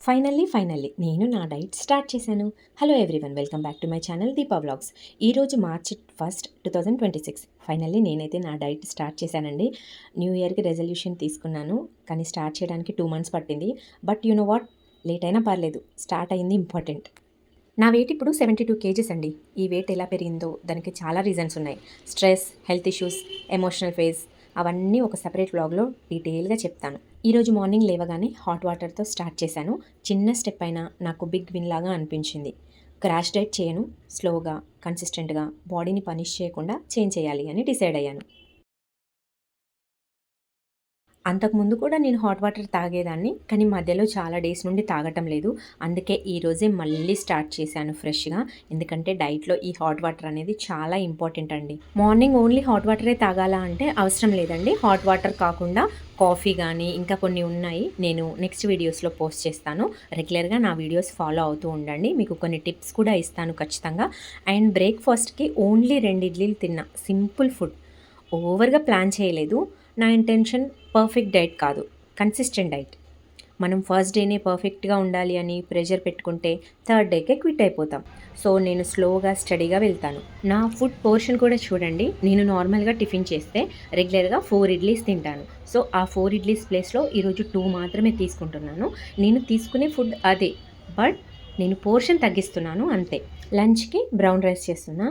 Finally నేను నా diet start చేశాను. Hello everyone, welcome back to my channel Deepa vlogs. ఈరోజు మార్చి 1, 2026. ఫైనల్లీ నేనైతే నా డైట్ స్టార్ట్ చేశానండి. న్యూ ఇయర్కి రెజల్యూషన్ తీసుకున్నాను, కానీ స్టార్ట్ చేయడానికి 2 months పట్టింది. But you know what, late అయినా పర్లేదు, స్టార్ట్ అయింది ఇంపార్టెంట్. నా వెయిట్ ఇప్పుడు 72 kgs అండి. ఈ వెయిట్ ఎలా పెరిగిందో దానికి చాలా రీజన్స్ ఉన్నాయి. Stress, health issues, emotional phase, అవన్నీ ఒక సెపరేట్ వ్లాగ్లో డీటెయిల్గా చెప్తాను. ఈరోజు మార్నింగ్ లేవగానే హాట్ వాటర్తో స్టార్ట్ చేశాను. చిన్న స్టెప్ అయినా నాకు బిగ్ విన్ లాగా అనిపించింది. క్రాష్ డైట్ చేయను, స్లోగా కన్సిస్టెంట్గా బాడీని పనిష్ చేయకుండా చేంజ్ చేయాలి అని డిసైడ్ అయ్యాను. అంతకుముందు కూడా నేను హాట్ వాటర్ తాగేదాన్ని, కానీ మధ్యలో చాలా డేస్ నుండి తాగటం లేదు. అందుకే ఈరోజే మళ్ళీ స్టార్ట్ చేశాను ఫ్రెష్గా. ఎందుకంటే డైట్లో ఈ హాట్ వాటర్ అనేది చాలా ఇంపార్టెంట్ అండి. మార్నింగ్ ఓన్లీ హాట్ వాటరే తాగాలా అంటే అవసరం లేదండి. హాట్ వాటర్ కాకుండా కాఫీ కానీ ఇంకా కొన్ని ఉన్నాయి, నేను నెక్స్ట్ వీడియోస్లో పోస్ట్ చేస్తాను. రెగ్యులర్గా నా వీడియోస్ ఫాలో అవుతూ ఉండండి, మీకు కొన్ని టిప్స్ కూడా ఇస్తాను ఖచ్చితంగా. అండ్ బ్రేక్ఫాస్ట్కి ఓన్లీ 2 ఇడ్లీలు తిన్నా, సింపుల్ ఫుడ్, ఓవర్గా ప్లాన్ చేయలేదు. నా ఇంటెన్షన్ పర్ఫెక్ట్ డైట్ కాదు, కన్సిస్టెంట్ డైట్. మనం ఫస్ట్ డేనే పర్ఫెక్ట్గా ఉండాలి అని ప్రెషర్ పెట్టుకుంటే థర్డ్ డేకే క్విట్ అయిపోతాం. సో నేను స్లోగా స్టడీగా వెళ్తాను. నా ఫుడ్ పోర్షన్ కూడా చూడండి. నేను నార్మల్గా టిఫిన్ చేస్తే రెగ్యులర్గా 4 ఇడ్లీస్ తింటాను. సో ఆ 4 ఇడ్లీస్ ప్లేస్లో ఈరోజు 2 మాత్రమే తీసుకుంటున్నాను. నేను తీసుకునే ఫుడ్ అదే, బట్ నేను పోర్షన్ తగ్గిస్తున్నాను అంతే. లంచ్కి బ్రౌన్ రైస్ చేస్తున్నా.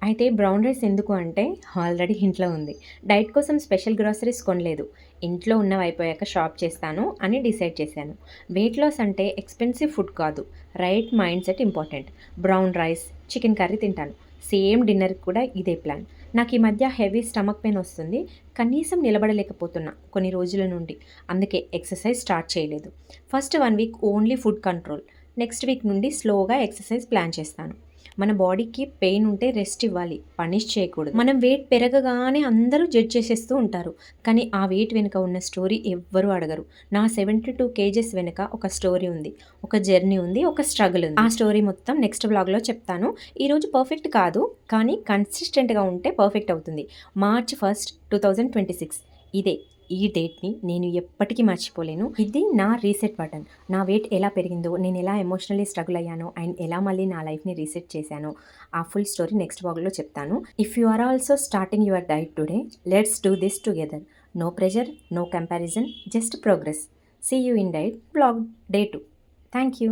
అయితే బ్రౌన్ రైస్ ఎందుకు అంటే ఆల్రెడీ ఇంట్లో ఉంది. డైట్ కోసం స్పెషల్ గ్రాసరీస్ కొనలేదు. ఇంట్లో ఉన్నవి అయిపోయాక షాప్ చేస్తాను అని డిసైడ్ చేశాను. వెయిట్ లాస్ అంటే ఎక్స్పెన్సివ్ ఫుడ్ కాదు, right mind set important. Brown rice, chicken curry తింటాను. సేమ్ డిన్నర్కి కూడా ఇదే ప్లాన్. నాకు ఈ మధ్య హెవీ స్టమక్ పెయిన్ వస్తుంది. కనీసం నిలబడలేకపోతున్నా కొన్ని రోజుల నుండి. అందుకే ఎక్సర్సైజ్ స్టార్ట్ చేయలేదు. First 1 week only food control. Next week నుండి స్లోగా ఎక్సర్సైజ్ ప్లాన్ చేస్తాను. మన బాడీకి పెయిన్ ఉంటే రెస్ట్ ఇవ్వాలి, పనిష్ చేయకూడదు. మనం వెయిట్ పెరగగానే అందరూ జడ్జ్ చేసేస్తూ ఉంటారు, కానీ ఆ వెయిట్ వెనుక ఉన్న స్టోరీ ఎవ్వరూ అడగరు. నా 72 kgs వెనుక ఒక స్టోరీ ఉంది, ఒక జర్నీ ఉంది, ఒక స్ట్రగుల్ ఉంది. ఆ స్టోరీ మొత్తం నెక్స్ట్ బ్లాగ్లో చెప్తాను. ఈరోజు పర్ఫెక్ట్ కాదు, కానీ కన్సిస్టెంట్గా ఉంటే పర్ఫెక్ట్ అవుతుంది. మార్చ్ 1, 2026. ఇదే, ఈ డేట్ని నేను ఎప్పటికీ మర్చిపోలేను. ఇది నా రీసెట్ బటన్. నా వెయిట్ ఎలా పెరిగిందో, నేను ఎలా ఎమోషనల్లీ స్ట్రగుల్ అయ్యానో, అండ్ ఎలా మళ్ళీ నా లైఫ్ని రీసెట్ చేశానో ఆ ఫుల్ స్టోరీ నెక్స్ట్ బ్లాగ్లో చెప్తాను. If you are also starting your diet today, let's do this together. No pressure, no comparison, just progress. See you in diet blog day 2. Thank you.